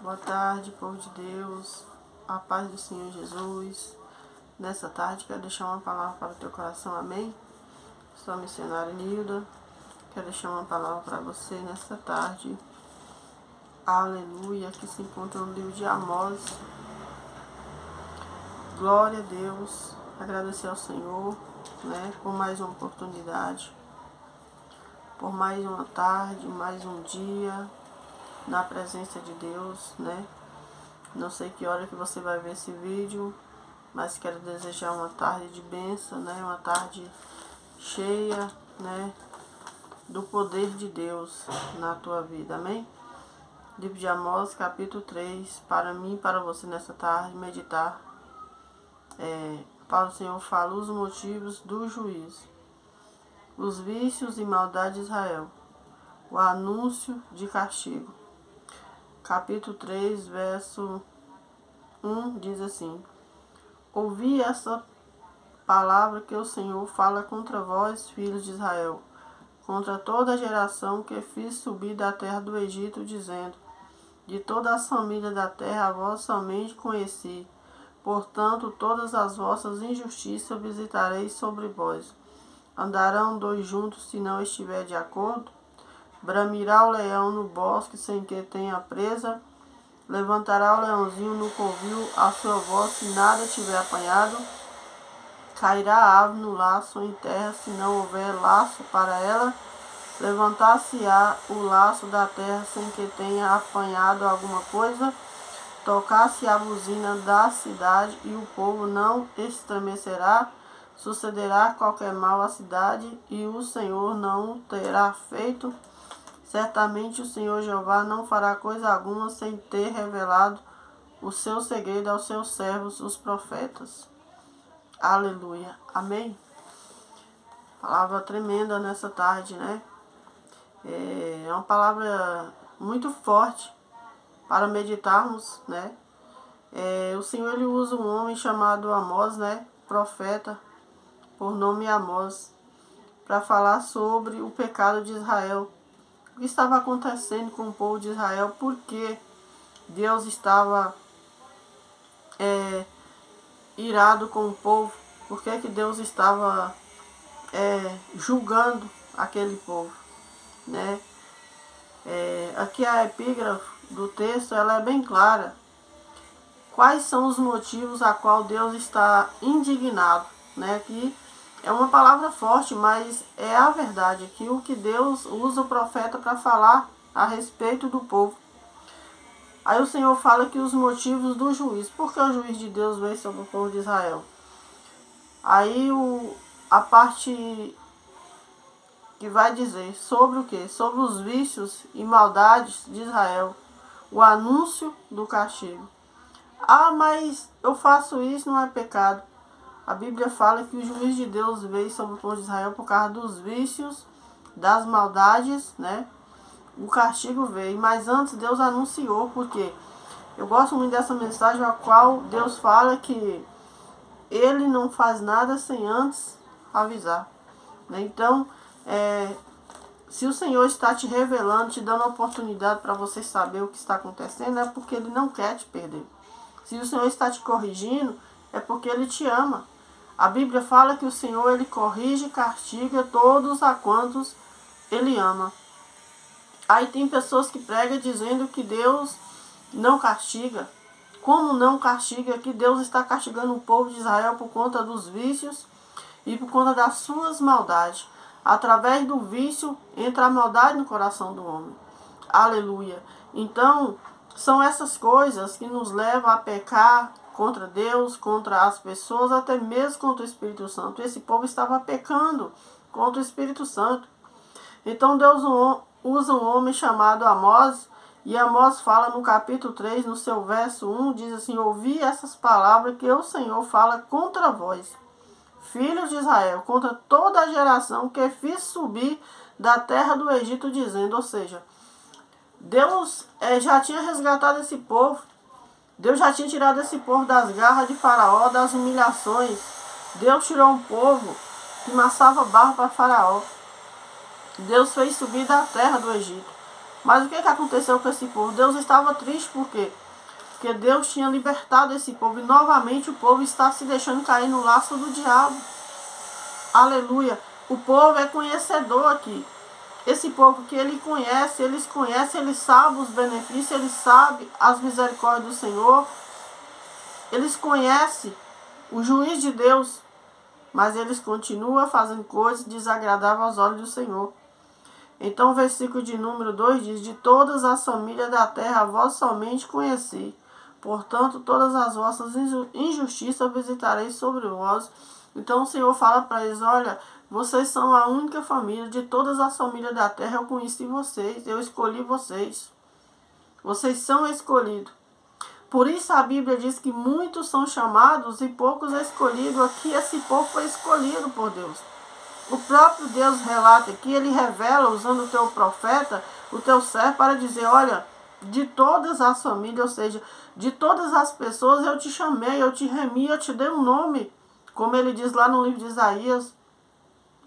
Boa tarde, povo de Deus, a paz do Senhor Jesus. Nessa tarde, quero deixar uma palavra para o teu coração, amém? Sou a missionária Nilda, quero deixar uma palavra para você nessa tarde. Aleluia, que se encontra no livro de Amós. Glória a Deus, agradecer ao Senhor, por mais uma oportunidade, por mais uma tarde, mais um dia na presença de Deus, Não sei que hora que você vai ver esse vídeo, mas quero desejar uma tarde de bênção, Uma tarde cheia, do poder de Deus na tua vida, amém? Livro de Amós, capítulo 3, para mim e para você nessa tarde, meditar. Para o Senhor fala os motivos do juízo, os vícios e maldade de Israel, o anúncio de castigo. Capítulo 3, verso 1 diz assim: ouvi essa palavra que o Senhor fala contra vós, filhos de Israel, contra toda a geração que fiz subir da terra do Egito, dizendo: de toda a família da terra a vós somente conheci, portanto todas as vossas injustiças visitarei sobre vós. Andarão dois juntos se não estiver de acordo? Bramirá o leão no bosque sem que tenha presa? Levantará o leãozinho no covil a sua voz se nada tiver apanhado? Cairá a ave no laço em terra se não houver laço para ela? Levantar-se-á o laço da terra sem que tenha apanhado alguma coisa? Tocar-se a buzina da cidade e o povo não estremecerá? Sucederá qualquer mal à cidade e o Senhor não o terá feito? Certamente o Senhor Jeová não fará coisa alguma sem ter revelado o seu segredo aos seus servos, os profetas. Aleluia. Amém? Palavra tremenda nessa tarde, É uma palavra muito forte para meditarmos, O Senhor ele usa um homem chamado Amós, profeta, por nome Amós, para falar sobre o pecado de Israel. O que estava acontecendo com o povo de Israel? Por que Deus estava irado com o povo? Por que Deus estava julgando aquele povo? Aqui a epígrafe do texto ela é bem clara. Quais são os motivos a qual Deus está indignado? Aqui é uma palavra forte, mas é a verdade. Aqui o que Deus usa o profeta para falar a respeito do povo. Aí o Senhor fala que os motivos do juízo. Por que o juízo de Deus veio sobre o povo de Israel? Aí a parte que vai dizer sobre o quê? Sobre os vícios e maldades de Israel. O anúncio do castigo. Ah, mas eu faço isso, não é pecado. A Bíblia fala que o juízo de Deus veio sobre o povo de Israel por causa dos vícios, das maldades, O castigo veio, mas antes Deus anunciou, porque eu gosto muito dessa mensagem a qual Deus fala que Ele não faz nada sem antes avisar. Então, se o Senhor está te revelando, te dando a oportunidade para você saber o que está acontecendo, é porque Ele não quer te perder. Se o Senhor está te corrigindo, é porque Ele te ama. A Bíblia fala que o Senhor ele corrige e castiga todos a quantos Ele ama. Aí tem pessoas que pregam dizendo que Deus não castiga. Como não castiga? Que Deus está castigando o povo de Israel por conta dos vícios e por conta das suas maldades. Através do vício entra a maldade no coração do homem. Aleluia. Então, são essas coisas que nos levam a pecar contra Deus, contra as pessoas, até mesmo contra o Espírito Santo. Esse povo estava pecando contra o Espírito Santo. Então Deus usa um homem chamado Amós, e Amós fala no capítulo 3, no seu verso 1, diz assim: ouvi essas palavras que o Senhor fala contra vós, filhos de Israel, contra toda a geração que fiz subir da terra do Egito, dizendo, ou seja, Deus já tinha resgatado esse povo. Deus já tinha tirado esse povo das garras de Faraó, das humilhações. Deus tirou um povo que amassava barro para Faraó. Deus fez subir da terra do Egito. Mas o que aconteceu com esse povo? Deus estava triste, por quê? Porque Deus tinha libertado esse povo e novamente o povo está se deixando cair no laço do diabo. Aleluia. O povo é conhecedor aqui. Esse povo que eles conhecem, eles sabem os benefícios, eles sabem as misericórdias do Senhor. Eles conhecem o juiz de Deus, mas eles continuam fazendo coisas desagradáveis aos olhos do Senhor. Então o versículo de número 2 diz: de todas as famílias da terra vós somente conheci. Portanto, todas as vossas injustiças visitarei sobre vós. Então o Senhor fala para eles: olha, vocês são a única família, de todas as famílias da terra eu conheci vocês, eu escolhi vocês. Vocês são escolhidos. Por isso a Bíblia diz que muitos são chamados e poucos escolhidos. Aqui esse povo foi escolhido por Deus. O próprio Deus relata aqui, ele revela usando o teu profeta, o teu servo, para dizer: olha, de todas as famílias, ou seja, de todas as pessoas eu te chamei, eu te remi, eu te dei um nome, como ele diz lá no livro de Isaías.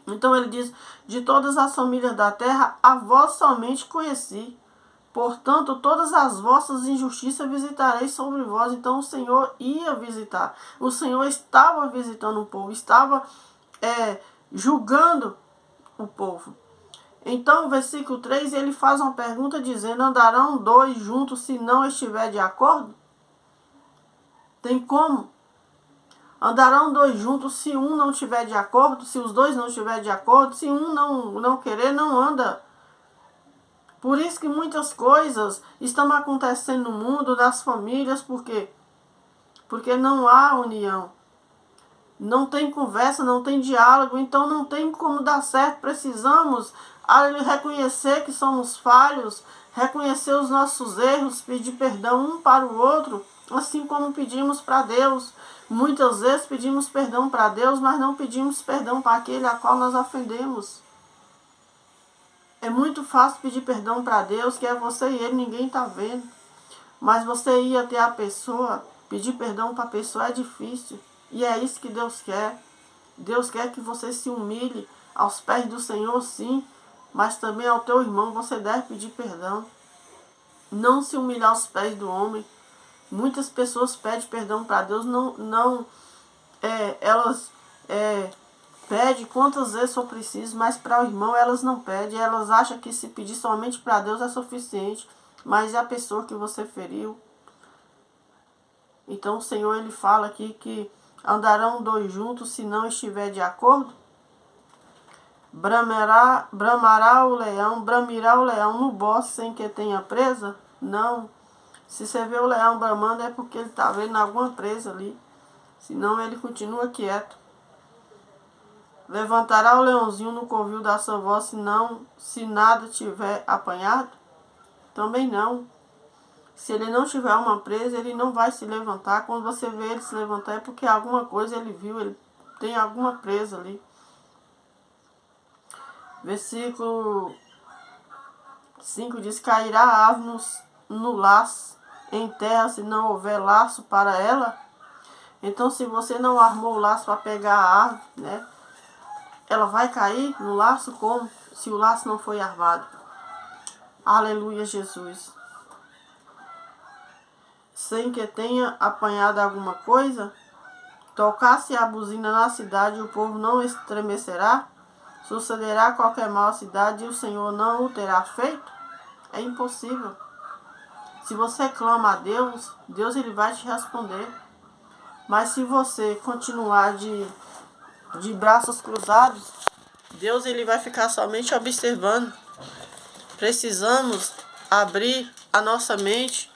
Então ele diz: de todas as famílias da terra a vós somente conheci. Portanto, todas as vossas injustiças visitarei sobre vós. Então o Senhor ia visitar. O Senhor estava visitando o povo, estava julgando o povo. Então, o versículo 3, ele faz uma pergunta dizendo: andarão dois juntos se não estiver de acordo? Tem como? Andarão dois juntos se um não estiver de acordo? Se os dois não estiverem de acordo? Se um não querer, não anda. Por isso que muitas coisas estão acontecendo no mundo, nas famílias, por quê? Porque não há união. Não tem conversa, não tem diálogo, então não tem como dar certo. Precisamos reconhecer que somos falhos, reconhecer os nossos erros, pedir perdão um para o outro, assim como pedimos para Deus. Muitas vezes pedimos perdão para Deus, mas não pedimos perdão para aquele a qual nós ofendemos. É muito fácil pedir perdão para Deus, que é você e ele, ninguém está vendo. Mas você ir até a pessoa, pedir perdão para a pessoa é difícil. E é isso que Deus quer. Deus quer que você se humilhe aos pés do Senhor, sim, mas também ao teu irmão você deve pedir perdão. Não se humilhar aos pés do homem. Muitas pessoas pedem perdão para Deus, elas pedem quantas vezes for preciso, mas para o irmão elas não pedem. Elas acham que se pedir somente para Deus é suficiente, mas é a pessoa que você feriu. Então o Senhor ele fala aqui que andarão dois juntos se não estiver de acordo? Bramirá o leão no bosque sem que tenha presa? Não. Se você vê o leão bramando é porque ele está vendo alguma presa ali. Senão ele continua quieto. Levantará o leãozinho no covil da sua voz se nada tiver apanhado? Também não. Se ele não tiver uma presa, ele não vai se levantar. Quando você vê ele se levantar é porque alguma coisa ele viu, ele tem alguma presa ali. Versículo 5 diz: cairá a árvore no laço, em terra, se não houver laço para ela. Então, se você não armou o laço para pegar a árvore, né, ela vai cair no laço como? Se o laço não foi armado. Aleluia, Jesus. Sem que tenha apanhado alguma coisa, tocasse a buzina na cidade, o povo não estremecerá? Sucederá qualquer mal à cidade e o Senhor não o terá feito? É impossível. Se você clama a Deus, Deus ele vai te responder. Mas se você continuar de braços cruzados, Deus ele vai ficar somente observando. Precisamos abrir a nossa mente,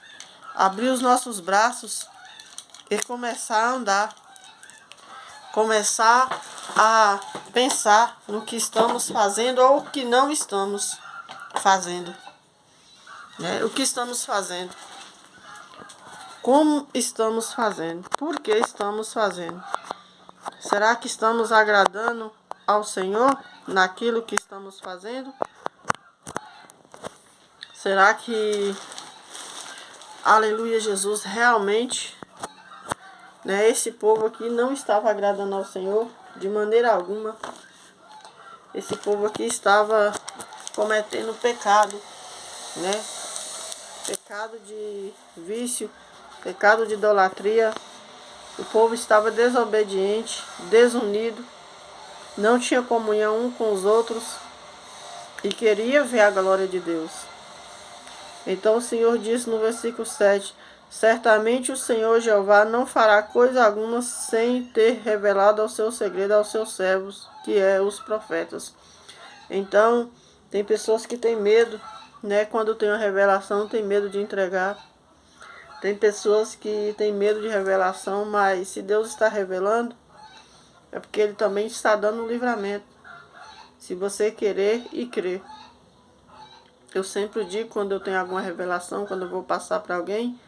abrir os nossos braços e começar a andar. Começar a pensar no que estamos fazendo ou o que não estamos fazendo. O que estamos fazendo? Como estamos fazendo? Por que estamos fazendo? Será que estamos agradando ao Senhor naquilo que estamos fazendo? Será que, aleluia, Jesus, realmente, esse povo aqui não estava agradando ao Senhor de maneira alguma? Esse povo aqui estava cometendo pecado. né? Pecado de vício, pecado de idolatria. O povo estava desobediente, desunido, não tinha comunhão um com os outros e queria ver a glória de Deus. Então o Senhor disse no versículo 7, certamente o Senhor Jeová não fará coisa alguma sem ter revelado ao seu segredo aos seus servos, que é os profetas. Então, tem pessoas que têm medo, né? Quando tem uma revelação, tem medo de entregar. Tem pessoas que têm medo de revelação, mas se Deus está revelando, é porque Ele também está dando um livramento. Se você querer e crer. Eu sempre digo, quando eu tenho alguma revelação, quando eu vou passar para alguém,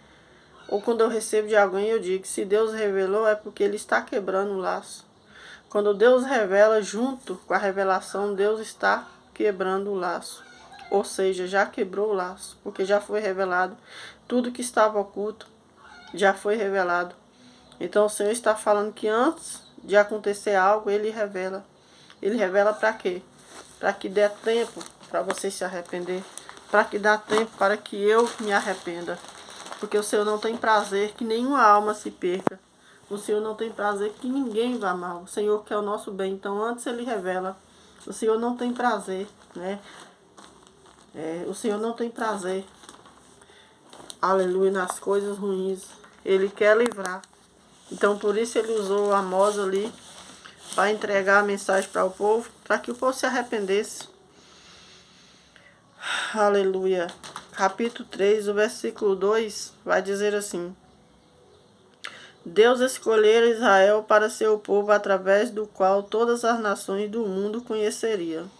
ou quando eu recebo de alguém, eu digo, se Deus revelou, é porque Ele está quebrando o laço. Quando Deus revela, junto com a revelação, Deus está quebrando o laço. Ou seja, já quebrou o laço, porque já foi revelado. Tudo que estava oculto já foi revelado. Então o Senhor está falando que antes de acontecer algo, Ele revela. Ele revela para quê? Para que dê tempo para você se arrepender. Para que dê tempo para que eu me arrependa. Porque o Senhor não tem prazer que nenhuma alma se perca. O Senhor não tem prazer que ninguém vá mal. O Senhor quer o nosso bem. Então antes Ele revela. O Senhor não tem prazer, né? O Senhor não tem prazer, aleluia, nas coisas ruins. Ele quer livrar. Então por isso Ele usou Amós ali para entregar a mensagem para o povo, para que o povo se arrependesse. Aleluia. Capítulo 3, o versículo 2 vai dizer assim: Deus escolhera Israel para ser o povo através do qual todas as nações do mundo conheceriam.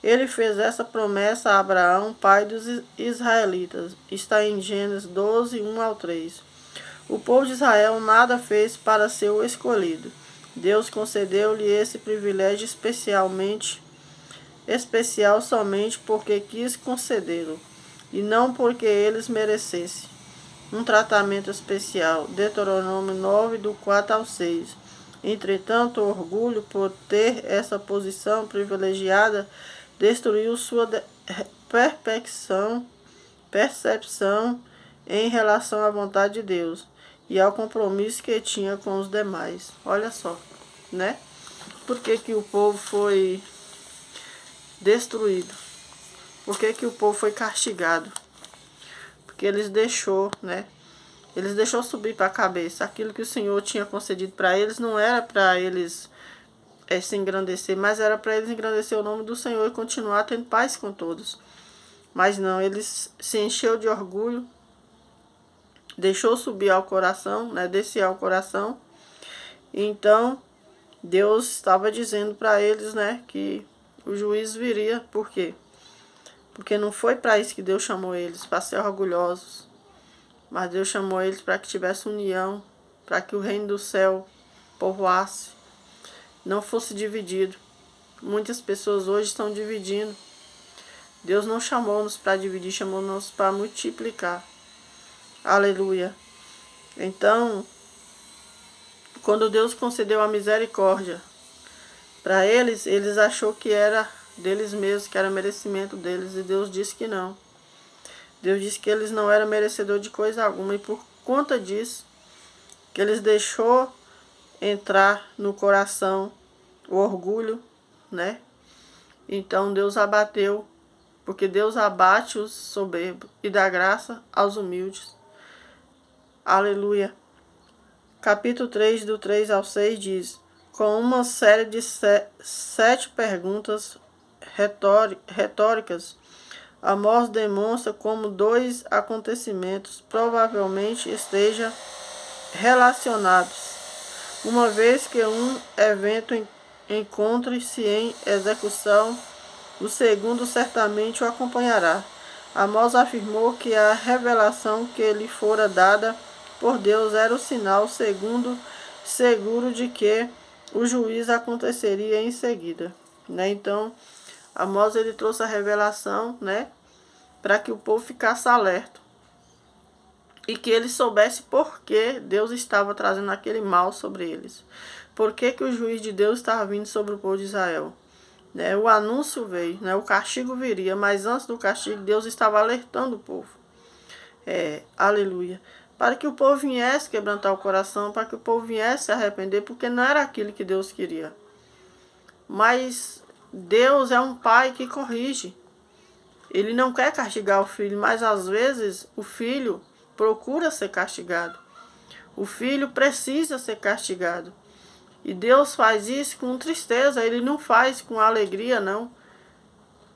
Ele fez essa promessa a Abraão, pai dos israelitas. Está em Gênesis 12, 1 ao 3. O povo de Israel nada fez para ser o escolhido. Deus concedeu-lhe esse privilégio especial somente porque quis concedê-lo, e não porque eles merecessem um tratamento especial. Deuteronômio 9, do 4 ao 6. Entretanto, o orgulho por ter essa posição privilegiada destruiu sua percepção em relação à vontade de Deus e ao compromisso que tinha com os demais. Olha só, né? Por que que o povo foi destruído? Por que que o povo foi castigado? Porque eles deixou, né? Eles deixou subir para a cabeça. Aquilo que o Senhor tinha concedido para eles não era para eles se engrandecer, mas era para eles engrandecer o nome do Senhor e continuar tendo paz com todos. Mas não, eles se encheu de orgulho, deixou subir ao coração, né, descer ao coração. Então, Deus estava dizendo para eles, né, que o juízo viria. Por quê? Porque não foi para isso que Deus chamou eles, para ser orgulhosos. Mas Deus chamou eles para que tivesse união, para que o reino do céu povoasse, não fosse dividido. Muitas pessoas hoje estão dividindo. Deus não chamou-nos para dividir, chamou-nos para multiplicar. Aleluia. Então, quando Deus concedeu a misericórdia para eles, eles achou que era deles mesmos, que era merecimento deles, e Deus disse que não. Deus disse que eles não eram merecedores de coisa alguma, e por conta disso, que eles deixou entrar no coração o orgulho, né? Então Deus abateu, porque Deus abate os soberbos e dá graça aos humildes. Aleluia. Capítulo 3, do 3 ao 6 diz: com uma série de 7 perguntas retóricas, Amós demonstra como 2 acontecimentos provavelmente estejam relacionados, uma vez que um evento encontre-se em execução, o segundo certamente o acompanhará. Amós afirmou que a revelação que lhe fora dada por Deus era o sinal seguro de que o juízo aconteceria em seguida, né? Então, Amós ele trouxe a revelação, né, para que o povo ficasse alerta e que eles soubessem por que Deus estava trazendo aquele mal sobre eles. Por que que o juízo de Deus estava vindo sobre o povo de Israel? né? O anúncio veio, né? O castigo viria, mas antes do castigo Deus estava alertando o povo. Aleluia. Para que o povo viesse quebrantar o coração, para que o povo viesse se arrepender, porque não era aquilo que Deus queria. Mas Deus é um pai que corrige. Ele não quer castigar o filho, mas às vezes o filho procura ser castigado. O filho precisa ser castigado. E Deus faz isso com tristeza, ele não faz com alegria, não.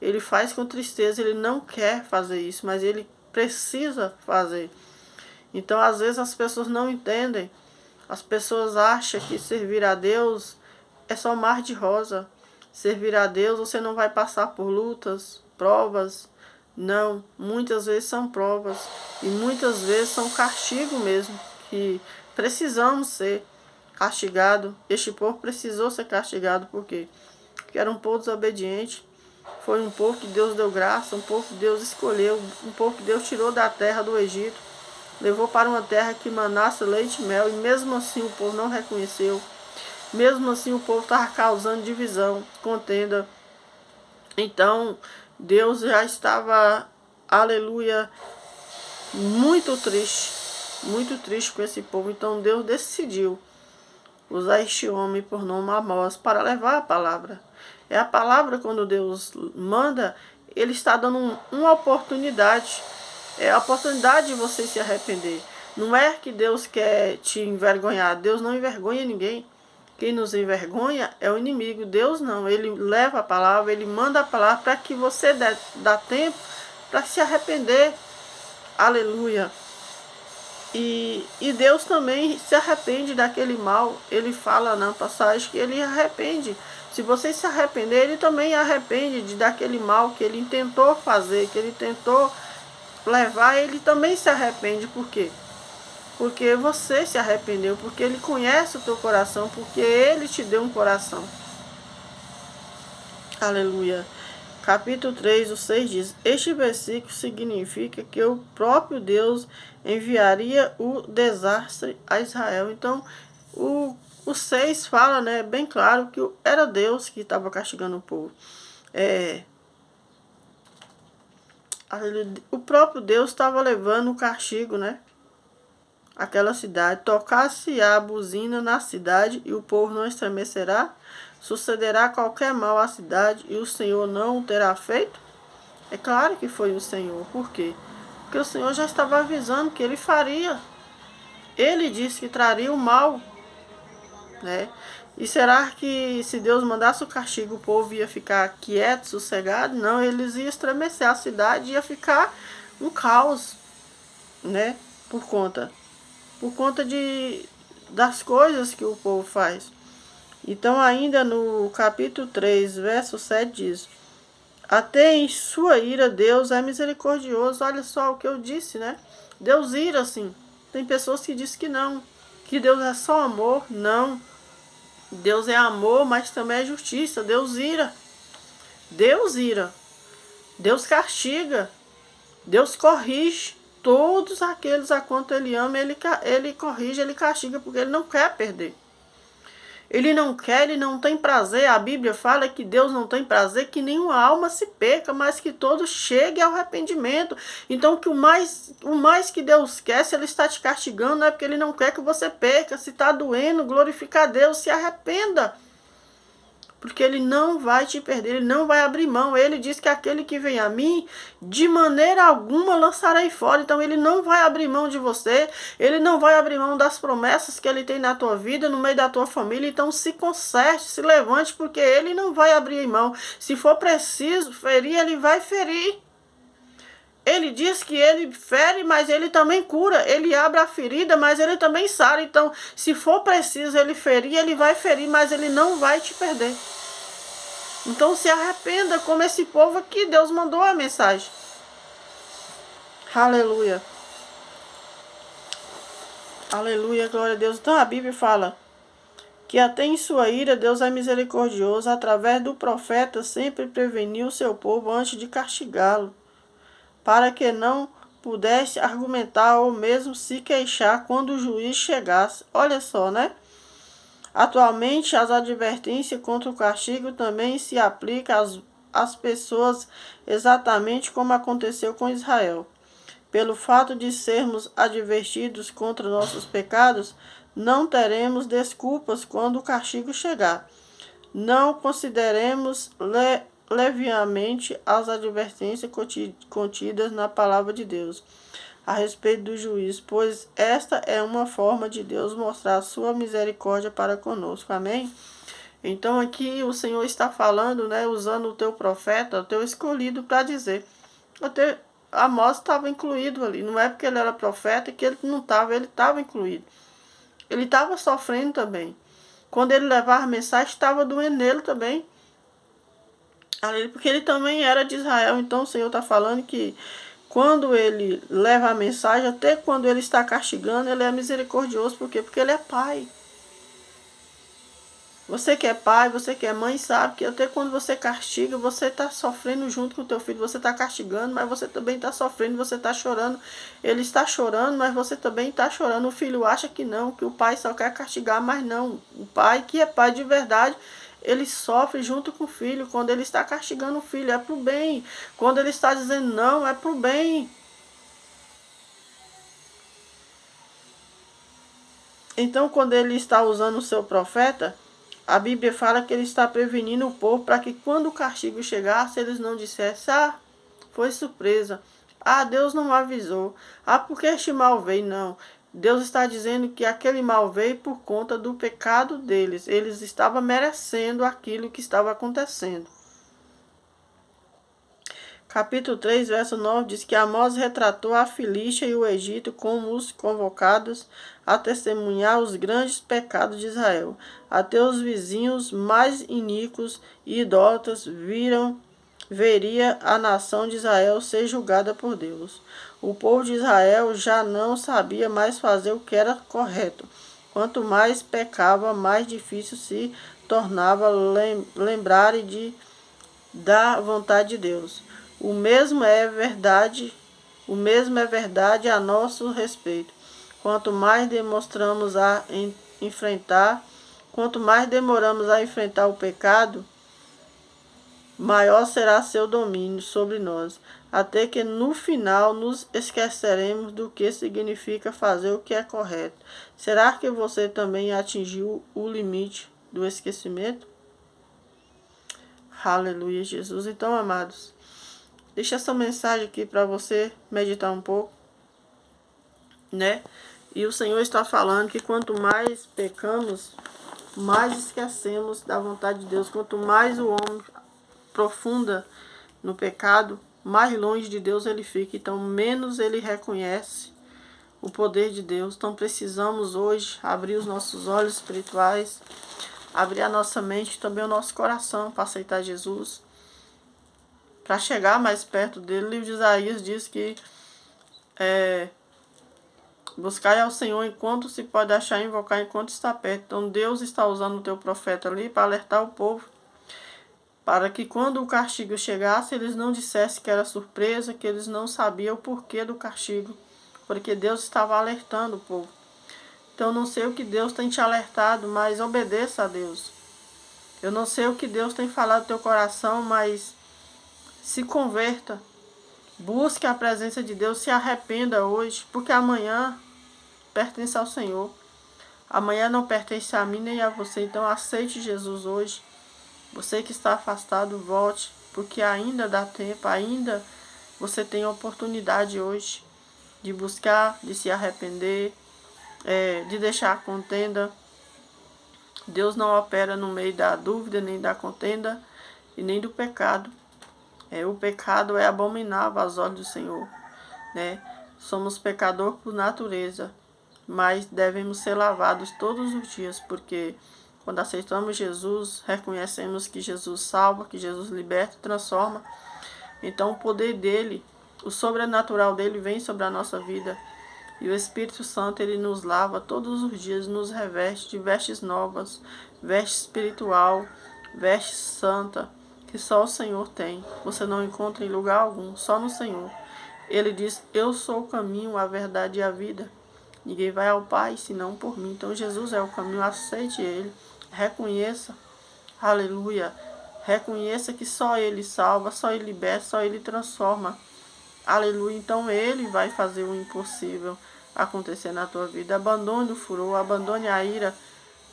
Ele faz com tristeza, ele não quer fazer isso, mas ele precisa fazer. Então, às vezes, as pessoas não entendem. As pessoas acham que servir a Deus é só mar de rosa. Servir a Deus, você não vai passar por lutas, provas. Não, muitas vezes são provas. E muitas vezes são castigo mesmo, que precisamos ser castigados. Este povo precisou ser castigado, por quê? Porque era um povo desobediente. Foi um povo que Deus deu graça, um povo que Deus escolheu, um povo que Deus tirou da terra do Egito, levou para uma terra que manasse leite e mel, e mesmo assim o povo não reconheceu. Mesmo assim o povo estava causando divisão, contenda. Então Deus já estava, aleluia, muito triste com esse povo. Então Deus decidiu usar este homem por nome Amós para levar a palavra. É a palavra, quando Deus manda, ele está dando uma oportunidade. É a oportunidade de você se arrepender. Não é que Deus quer te envergonhar. Deus não envergonha ninguém. Quem nos envergonha é o inimigo. Deus não. Ele leva a palavra, ele manda a palavra para que você dê tempo para se arrepender. Aleluia. E Deus também se arrepende daquele mal. Ele fala na passagem que ele arrepende. Se você se arrepender, ele também arrepende daquele mal que ele tentou fazer, que ele tentou levar. Ele também se arrepende. Por quê? Porque você se arrependeu, porque ele conhece o teu coração, porque ele te deu um coração. Aleluia. Capítulo 3, o 6 diz: este versículo significa que o próprio Deus enviaria o desastre a Israel. Então, o 6 fala, né, bem claro que era Deus que estava castigando o povo. O próprio Deus estava levando o castigo, né? Aquela cidade. Tocar-se a buzina na cidade e o povo não estremecerá. Sucederá qualquer mal à cidade e o Senhor não o terá feito? É claro que foi o Senhor. Por quê? Porque o Senhor já estava avisando que ele faria. Ele disse que traria o mal, né? E será que se Deus mandasse o castigo, o povo ia ficar quieto, sossegado? Não, eles iam estremecer, a cidade ia ficar um caos, né? Por conta das coisas que o povo faz. Então, ainda no capítulo 3, verso 7 diz: até em sua ira Deus é misericordioso. Olha só o que eu disse, né? Deus ira, sim. Tem pessoas que dizem que não, que Deus é só amor. Não. Deus é amor, mas também é justiça. Deus ira. Deus ira. Deus castiga. Deus corrige. Todos aqueles a quanto ele ama, ele corrige, ele castiga, porque ele não quer perder. Ele não quer, ele não tem prazer. A Bíblia fala que Deus não tem prazer que nenhuma alma se perca, mas que todos cheguem ao arrependimento. Então, que o mais que Deus quer, se ele está te castigando, não é porque ele não quer que você perca. Se está doendo, glorifica a Deus, se arrependa. Porque ele não vai te perder, ele não vai abrir mão. Ele diz que aquele que vem a mim, de maneira alguma lançarei fora. Então ele não vai abrir mão de você, ele não vai abrir mão das promessas que ele tem na tua vida, no meio da tua família. Então se conserte, se levante, porque ele não vai abrir mão. Se for preciso ferir, ele vai ferir. Ele diz que ele fere, mas ele também cura. Ele abre a ferida, mas ele também sara. Então, se for preciso ele ferir, ele vai ferir, mas ele não vai te perder. Então, se arrependa como esse povo aqui. Deus mandou a mensagem. Aleluia. Aleluia, glória a Deus. Então, a Bíblia fala que até em sua ira Deus é misericordioso. Através do profeta sempre preveniu o seu povo antes de castigá-lo, para que não pudesse argumentar ou mesmo se queixar quando o juiz chegasse. Olha só, né? Atualmente, as advertências contra o castigo também se aplicam às pessoas exatamente como aconteceu com Israel. Pelo fato de sermos advertidos contra nossos pecados, não teremos desculpas quando o castigo chegar. Não consideremos leviamente as advertências contidas na palavra de Deus a respeito do juízo, pois esta é uma forma de Deus mostrar a sua misericórdia para conosco. Amém? Então aqui o Senhor está falando, né, usando o teu profeta, o teu escolhido, para dizer. Amós estava incluído ali. Não é porque ele era profeta que ele não estava, ele estava incluído. Ele estava sofrendo também. Quando ele levava a mensagem, estava doendo nele também. Porque ele também era de Israel. Então o Senhor está falando que quando ele leva a mensagem, até quando ele está castigando, ele é misericordioso. Por quê? Porque ele é pai. Você que é pai, você que é mãe, sabe que até quando você castiga, você está sofrendo junto com o teu filho. Você está castigando, mas você também está sofrendo, você está chorando. Ele está chorando, mas você também está chorando. O filho acha que não, que o pai só quer castigar, mas não. O pai, que é pai de verdade, ele sofre junto com o filho. Quando ele está castigando o filho, é para o bem. Quando ele está dizendo não, é para o bem. Então, quando ele está usando o seu profeta, a Bíblia fala que ele está prevenindo o povo para que quando o castigo chegasse, eles não dissessem, foi surpresa. Deus não avisou. Porque este mal veio? Não. Deus está dizendo que aquele mal veio por conta do pecado deles. Eles estavam merecendo aquilo que estava acontecendo. Capítulo 3, verso 9, diz que Amós retratou a Filístia e o Egito como os convocados a testemunhar os grandes pecados de Israel. Até os vizinhos mais iníquos e idólatras veria a nação de Israel ser julgada por Deus. O povo de Israel já não sabia mais fazer o que era correto. Quanto mais pecava, mais difícil se tornava lembrar da vontade de Deus. O mesmo é verdade a nosso respeito. Quanto mais demoramos a enfrentar o pecado, maior será seu domínio sobre nós, até que no final nos esqueceremos do que significa fazer o que é correto. Será que você também atingiu o limite do esquecimento? Aleluia, Jesus. Então, amados, deixa essa mensagem aqui para você meditar um pouco, né? E o Senhor está falando que quanto mais pecamos, mais esquecemos da vontade de Deus. Quanto mais o homem aprofunda no pecado, mais longe de Deus ele fica. Então, menos ele reconhece o poder de Deus. Então, precisamos hoje abrir os nossos olhos espirituais, abrir a nossa mente e também o nosso coração para aceitar Jesus, para chegar mais perto dele. O livro de Isaías diz que buscai ao Senhor enquanto se pode achar, invocar enquanto está perto. Então Deus está usando o teu profeta ali para alertar o povo, para que quando o castigo chegasse, eles não dissessem que era surpresa, que eles não sabiam o porquê do castigo, porque Deus estava alertando o povo. Então não sei o que Deus tem te alertado, mas obedeça a Deus. Eu não sei o que Deus tem falado no teu coração, mas se converta, busque a presença de Deus, se arrependa hoje, porque amanhã pertence ao Senhor. Amanhã não pertence a mim nem a você, então aceite Jesus hoje. Você que está afastado, volte, porque ainda dá tempo, ainda você tem a oportunidade hoje de buscar, de se arrepender, de deixar a contenda. Deus não opera no meio da dúvida, nem da contenda e nem do pecado. O pecado é abominável aos olhos do Senhor, né? Somos pecadores por natureza, mas devemos ser lavados todos os dias, porque quando aceitamos Jesus, reconhecemos que Jesus salva, que Jesus liberta e transforma. Então o poder dele, o sobrenatural dele vem sobre a nossa vida. E o Espírito Santo, ele nos lava todos os dias, nos reveste de vestes novas, veste espiritual, veste santa, que só o Senhor tem. Você não encontra em lugar algum, só no Senhor. Ele diz, eu sou o caminho, a verdade e a vida. Ninguém vai ao Pai senão por mim. Então Jesus é o caminho, aceite Ele, reconheça, aleluia, reconheça que só Ele salva, só Ele liberta, só Ele transforma, aleluia. Então Ele vai fazer o impossível acontecer na tua vida. Abandone o furor, abandone a ira,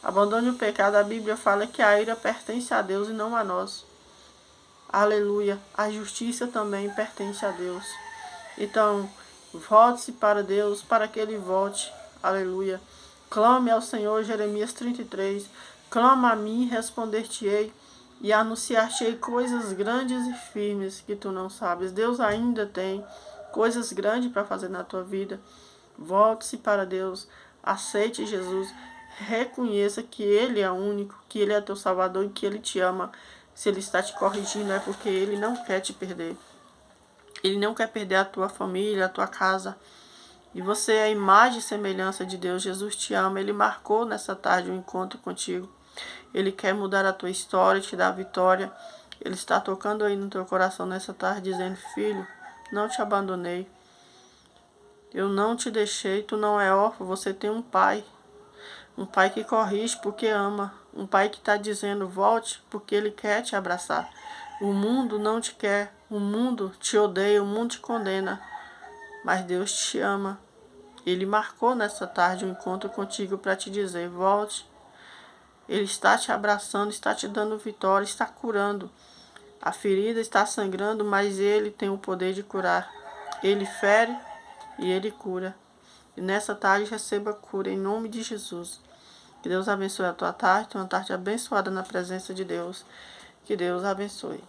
abandone o pecado. A Bíblia fala que a ira pertence a Deus e não a nós. Aleluia. A justiça também pertence a Deus. Então, volte-se para Deus, para que Ele volte. Aleluia. Clame ao Senhor, Jeremias 33. Clama a mim, responder-te-ei, e anunciar-te-ei coisas grandes e firmes que tu não sabes. Deus ainda tem coisas grandes para fazer na tua vida. Volte-se para Deus. Aceite Jesus. Reconheça que Ele é único, que Ele é teu Salvador e que Ele te ama. Se Ele está te corrigindo é porque Ele não quer te perder. Ele não quer perder a tua família, a tua casa. E você é a imagem e semelhança de Deus. Jesus te ama. Ele marcou nessa tarde um encontro contigo. Ele quer mudar a tua história, te dar vitória. Ele está tocando aí no teu coração nessa tarde, dizendo: filho, não te abandonei. Eu não te deixei. Tu não é órfão. Você tem um pai. Um pai que corrige porque ama. Um pai que está dizendo: volte porque Ele quer te abraçar. O mundo não te quer. O mundo te odeia. O mundo te condena. Mas Deus te ama. Ele marcou nessa tarde um encontro contigo para te dizer: volte. Ele está te abraçando, está te dando vitória, está curando. A ferida está sangrando, mas Ele tem o poder de curar. Ele fere e Ele cura. E nessa tarde receba cura em nome de Jesus. Que Deus abençoe a tua tarde, uma tarde abençoada na presença de Deus. Que Deus abençoe.